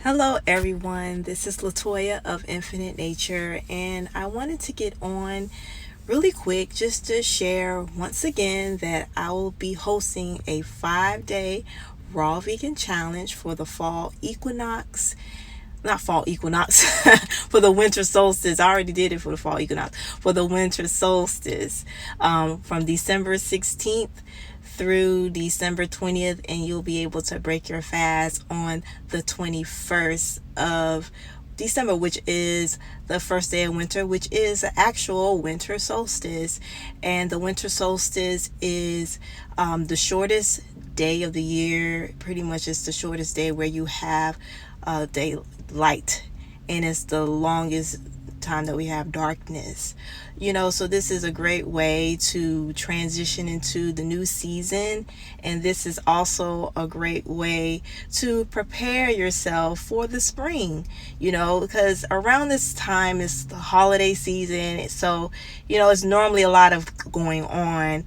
Hello, everyone. This is Latoya of Infinitenature, and I wanted to get on really quick just to share once again that I will be hosting a 5 day raw vegan challenge for the fall equinox. Not fall equinox, for the winter solstice. I already did it for the fall equinox. For the winter solstice, from December 16th through December 20th, and you'll be able to break your fast on the 21st of December, which is the first day of winter, which is the actual winter solstice. And the winter solstice is the shortest day of the year. Pretty much, it's the shortest day where you have daylight, and it's the longest time that we have darkness. So this is a great way to transition into the new season, and this is also a great way to prepare yourself for the spring, because around this time is the holiday season. So it's normally a lot of going on.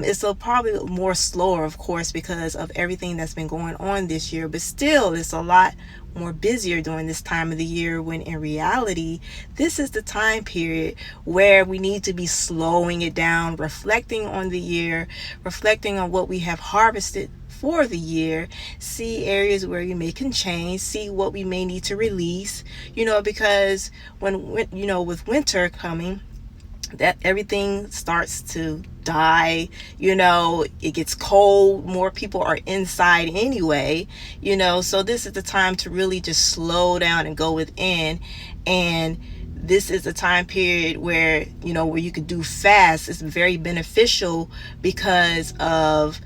It's probably more slower, of course, because of everything that's been going on this year, but still it's a lot more busier during this time of the year, when in reality this is the time period where we need to be slowing it down, reflecting on the year, reflecting on what we have harvested for the year, see areas where we may can change, see what we may need to release, because with winter coming, that everything starts to die. It gets cold, more people are inside anyway, so this is the time to really just slow down and go within. And this is a time period where you could do fast. It's very beneficial because of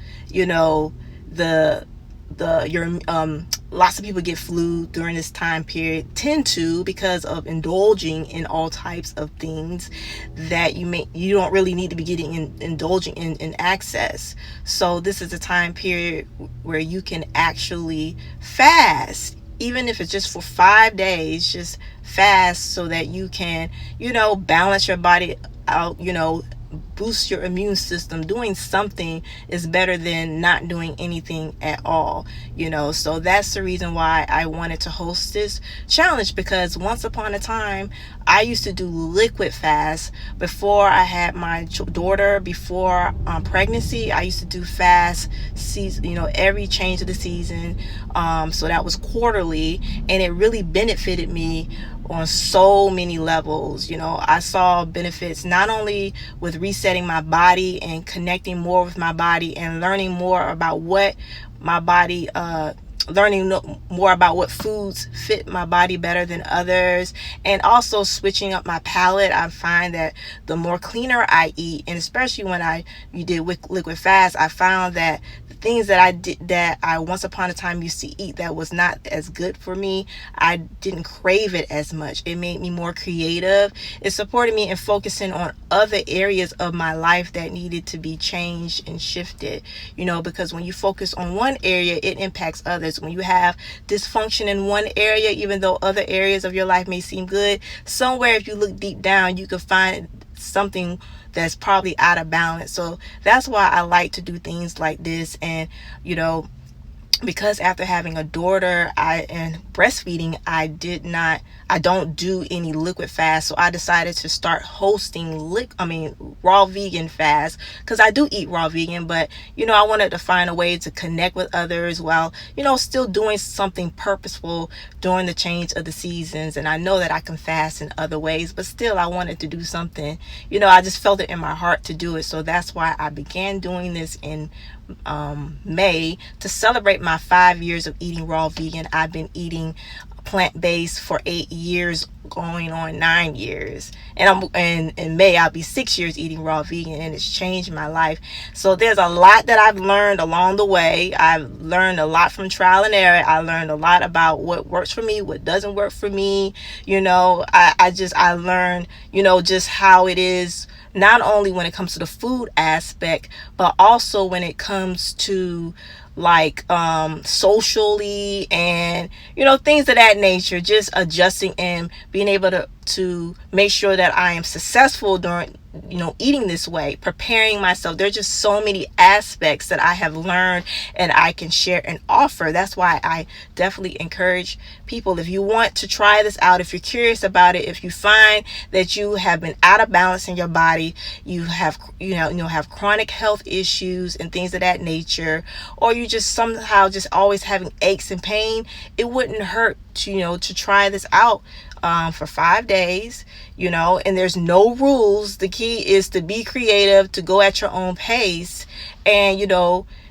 the your lots of people get flu during this time period, tend to, because of indulging in all types of things that you don't really need to be indulging in access. So this is a time period where you can actually fast, even if it's just for 5 days. Just fast so that you can balance your body out, boost your immune system. Doing something is better than not doing anything at all. So that's the reason why I wanted to host this challenge, because once upon a time I used to do liquid fast before I had my daughter. Before pregnancy, I used to do fast season, every change of the season. So that was quarterly, and it really benefited me on so many levels. I saw benefits not only with resetting my body and connecting more with my body and learning more about what my body learning more about what foods fit my body better than others, and also switching up my palate. I find that the more cleaner I eat, and especially when you did liquid fast, I found that the things that I did, that I once upon a time used to eat, that was not as good for me, I didn't crave it as much. It made me more creative. It supported me in focusing on other areas of my life that needed to be changed and shifted, because when you focus on one area, it impacts others. When you have dysfunction in one area, even though other areas of your life may seem good, somewhere, if you look deep down, you can find something that's probably out of balance. So that's why I like to do things like this. And because after having a daughter and breastfeeding, I don't do any liquid fast. So I decided to start hosting raw vegan fast, because I do eat raw vegan, but I wanted to find a way to connect with others while still doing something purposeful during the change of the seasons. And I know that I can fast in other ways, but still I wanted to do something. I just felt it in my heart to do it. So that's why I began doing this in May, to celebrate my 5 years of eating raw vegan. I've been eating plant-based for 8 years, going on 9 years, and in May I'll be 6 years eating raw vegan, and it's changed my life. So there's a lot that I've learned along the way. I've learned a lot from trial and error. I learned a lot about what works for me, what doesn't work for me. I learned just how it is, not only when it comes to the food aspect, but also when it comes to socially, and things of that nature. Just adjusting and being able to make sure that I am successful eating this way, preparing myself. There's just so many aspects that I have learned and I can share and offer. That's why I definitely encourage people, if you want to try this out, if you're curious about it, if you find that you have been out of balance in your body, you have have chronic health issues and things of that nature, or you just somehow just always having aches and pain, it wouldn't hurt to try this out for 5 days, and there's no rules. The key is to be creative, to go at your own pace, and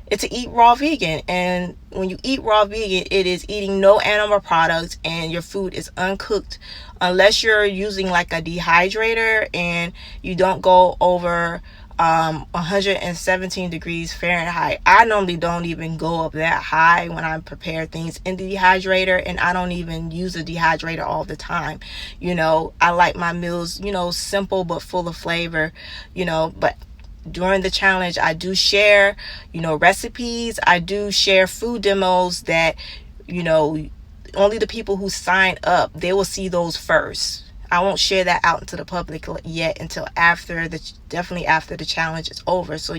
it's to eat raw vegan. And when you eat raw vegan, it is eating no animal products, and your food is uncooked, unless you're using like a dehydrator and you don't go over 117 degrees Fahrenheit. I normally don't even go up that high when I prepare things in the dehydrator, and I don't even use a dehydrator all the time. I like my meals, simple but full of flavor, but during the challenge, I do share, recipes. I do share food demos that, only the people who sign up, they will see those first. I won't share that out into the public yet until definitely after the challenge is over. So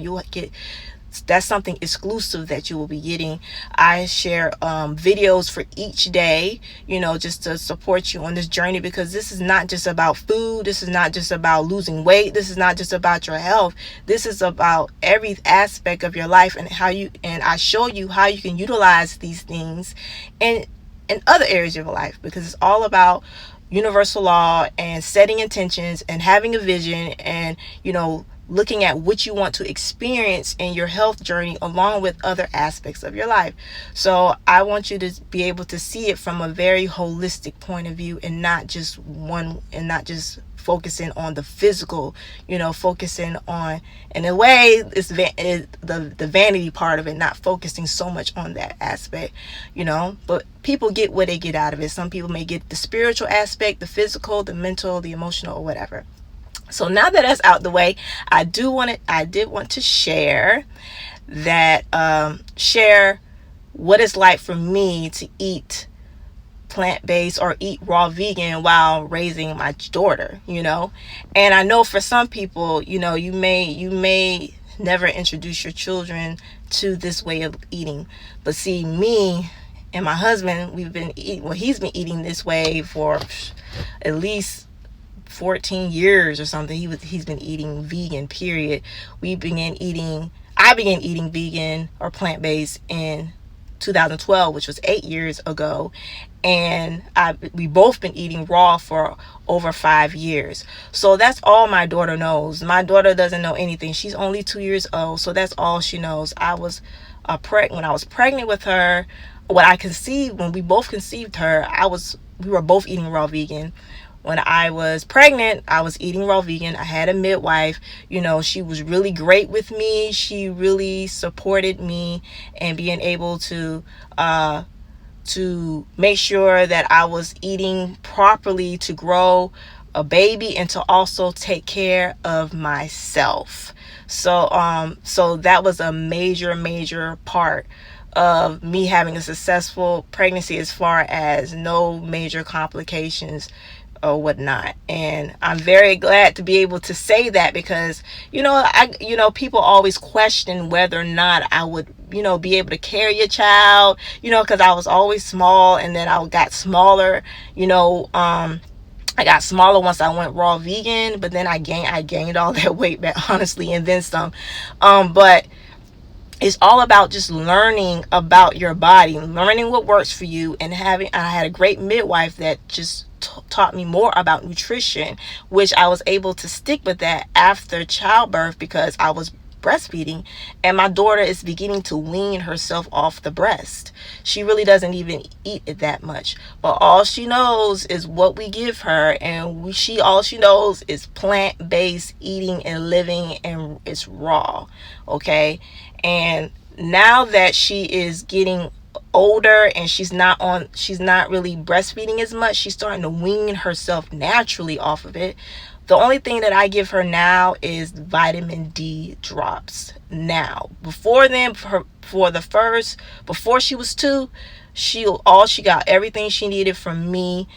that's something exclusive that you will be getting. I share videos for each day, just to support you on this journey, because this is not just about food. This is not just about losing weight. This is not just about your health. This is about every aspect of your life, and I show you how you can utilize these things in other areas of your life, because it's all about universal law and setting intentions and having a vision, and looking at what you want to experience in your health journey along with other aspects of your life. So I want you to be able to see it from a very holistic point of view, and not just focusing on the physical, focusing on, in a way, it's the vanity part of it, not focusing so much on that aspect, but people get what they get out of it. Some people may get the spiritual aspect, the physical, the mental, the emotional, or whatever. So now that that's out the way, I did want to share what it's like for me to eat plant-based or eat raw vegan while raising my daughter, and I know for some people, you may never introduce your children to this way of eating, but see, me and my husband, he's been eating this way for at least 14 years or something. He's been eating vegan, period. I began eating vegan or plant-based in 2012, which was 8 years ago, and we both been eating raw for over 5 years. So that's all my daughter knows. My daughter doesn't know anything. She's only 2 years old, so that's all she knows. When I was pregnant with her, when we both conceived her, we were both eating raw vegan. When I was pregnant, I was eating raw vegan. I had a midwife. She was really great with me. She really supported me and being able to make sure that I was eating properly to grow a baby and to also take care of myself. So that was a major part of me having a successful pregnancy, as far as no major complications or whatnot. And I'm very glad to be able to say that, because people always question whether or not I would be able to carry a child, because I was always small, and then I got smaller. I got smaller once I went raw vegan, but then I gained all that weight back, honestly, and then some. But it's all about just learning about your body, learning what works for you, and I had a great midwife that just taught me more about nutrition, which I was able to stick with that after childbirth, because I was breastfeeding, and my daughter is beginning to wean herself off the breast. She really doesn't even eat it that much, but all she knows is what we give her, and all she knows is plant-based eating and living, and it's raw. Okay. And now that she is getting older and she's not really breastfeeding as much, she's starting to wean herself naturally off of it. The only thing that I give her now is vitamin D drops. Now, before then, before she was 2, she got everything she needed from me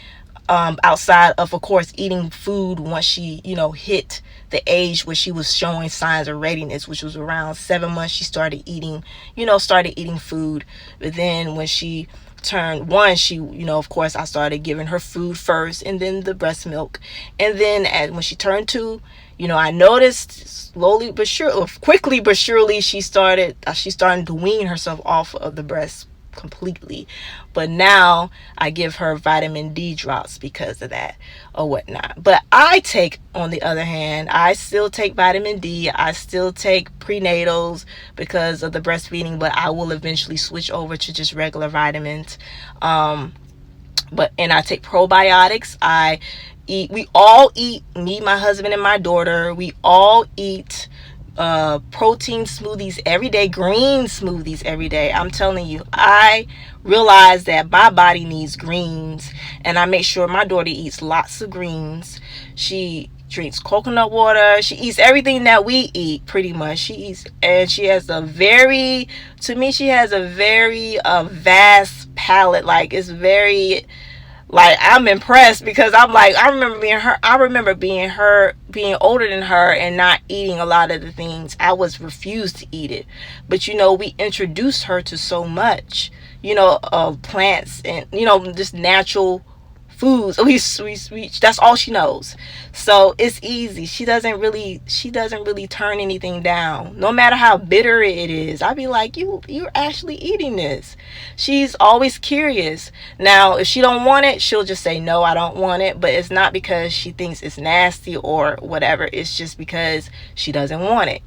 outside of course, eating food once she, hit the age where she was showing signs of readiness, which was around 7 months. She started eating, food. But then when she turned one, she, of course, I started giving her food first and then the breast milk. And then when she turned two, I noticed slowly but surely, quickly but surely, she started to wean herself off of the breast completely. But now I give her vitamin D drops because of that or whatnot. But on the other hand, I still take vitamin D. I still take prenatals because of the breastfeeding, but I will eventually switch over to just regular vitamins. And I take probiotics. We all eat, me, my husband, and my daughter, we all eat protein smoothies every day, green smoothies every day. I'm telling you, I realize that my body needs greens, and I make sure my daughter eats lots of greens. She drinks coconut water. She eats everything that we eat, pretty much. She has a very, to me, she has a very vast palate. Like, it's very, like, I'm impressed because I'm like, I remember being older than her and not eating a lot of the things. I was refused to eat it. But we introduced her to so much, of plants and, just natural foods. At least that's all she knows. So it's easy. She doesn't really turn anything down. No matter how bitter it is. I'd be like, you're actually eating this. She's always curious. Now, if she don't want it, she'll just say, no, I don't want it. But it's not because she thinks it's nasty or whatever. It's just because she doesn't want it.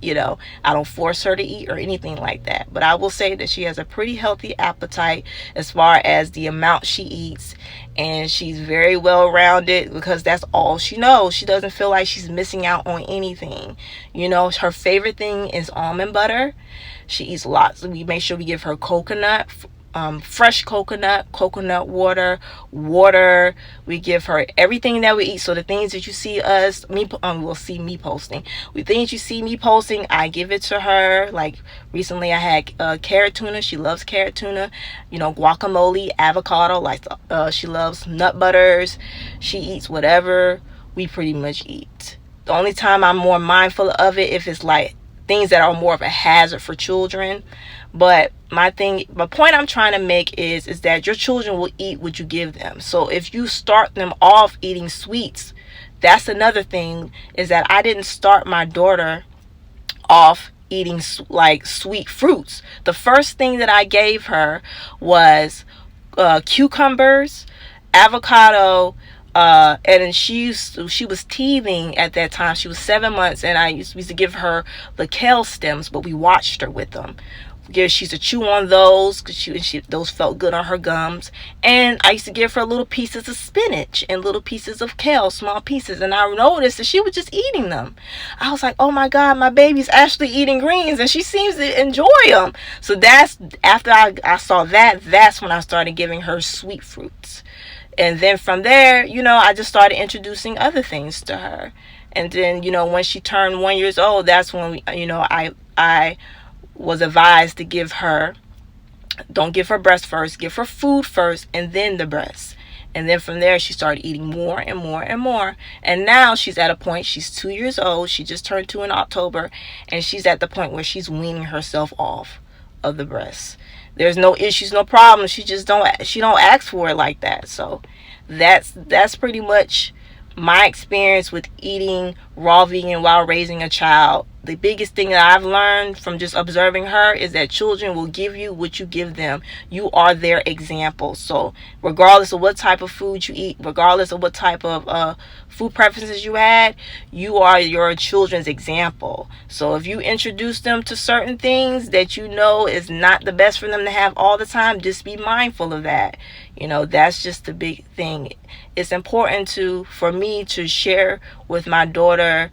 I don't force her to eat or anything like that. But I will say that she has a pretty healthy appetite as far as the amount she eats. And she's very well rounded because that's all she knows. She doesn't feel like she's missing out on anything. Her favorite thing is almond butter. She eats lots. We make sure we give her fresh coconut water. We give her everything that we eat. So the things that you see will see me posting. The things you see me posting, I give it to her. Like recently I had carrot tuna. She loves carrot tuna. Guacamole, avocado. Like she loves nut butters. She eats whatever we pretty much eat. The only time I'm more mindful of it if it's like things that are more of a hazard for children. But the point I'm trying to make is that your children will eat what you give them. So if you start them off eating sweets, that's another thing, is that I didn't start my daughter off eating like sweet fruits. The first thing that I gave her was cucumbers, avocado, and she was teething at that time. She was 7 months, and we used to give her the kale stems, but we watched her with them. She used to chew on those because those felt good on her gums. And I used to give her little pieces of spinach and little pieces of kale, small pieces. And I noticed that she was just eating them. I was like, oh my God, my baby's actually eating greens and she seems to enjoy them. So that's after I saw that, that's when I started giving her sweet fruits. And then from there, I just started introducing other things to her. And then, when she turned 1 year old, that's when I was advised to don't give her breast first, give her food first and then the breast. And then from there she started eating more and more and more. And now she's at a point, she's 2 years old, she just turned 2 in October, and she's at the point where she's weaning herself off of the breast. There's no issues, no problems. She don't ask for it like that. So that's pretty much my experience with eating raw vegan while raising a child. The biggest thing that I've learned from just observing her is that children will give you what you give them. You are their example. So regardless of what type of food you eat, regardless of what type of food preferences you had, you are your children's example. So if you introduce them to certain things that is not the best for them to have all the time, just be mindful of that. That's just the big thing. It's important for me to share with my daughter,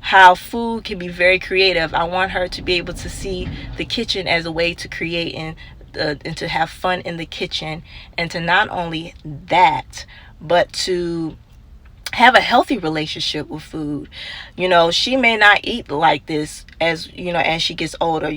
how food can be very creative. I want her to be able to see the kitchen as a way to create and to have fun in the kitchen, and to not only that, but to have a healthy relationship with food. She may not eat like this as she gets older.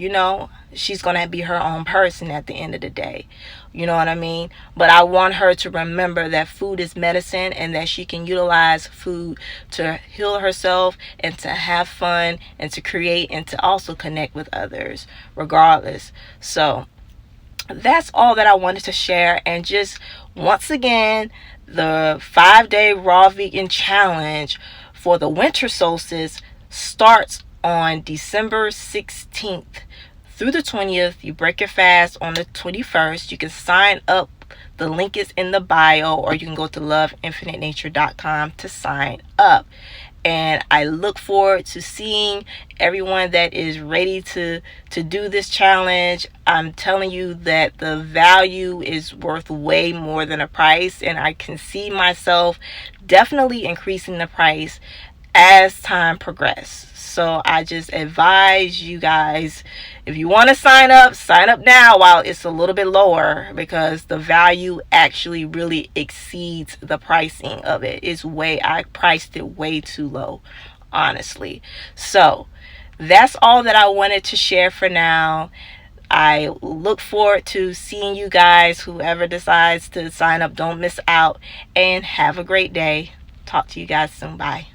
She's going to be her own person at the end of the day. You know what I mean? But I want her to remember that food is medicine and that she can utilize food to heal herself and to have fun and to create and to also connect with others regardless. So that's all that I wanted to share. And just once again, the 5-day raw vegan challenge for the winter solstice starts on December 16th through the 20th. You break your fast on the 21st. You can sign up. The link is in the bio, or you can go to loveinfinitenature.com to sign up. And I look forward to seeing everyone that is ready to do this challenge. I'm telling you that the value is worth way more than a price, and I can see myself definitely increasing the price as time progresses. So I just advise you guys, if you want to sign up now while it's a little bit lower, because the value actually really exceeds the pricing of it. I priced it way too low, honestly. So that's all that I wanted to share for now. I look forward to seeing you guys. Whoever decides to sign up, don't miss out, and have a great day. Talk to you guys soon. Bye.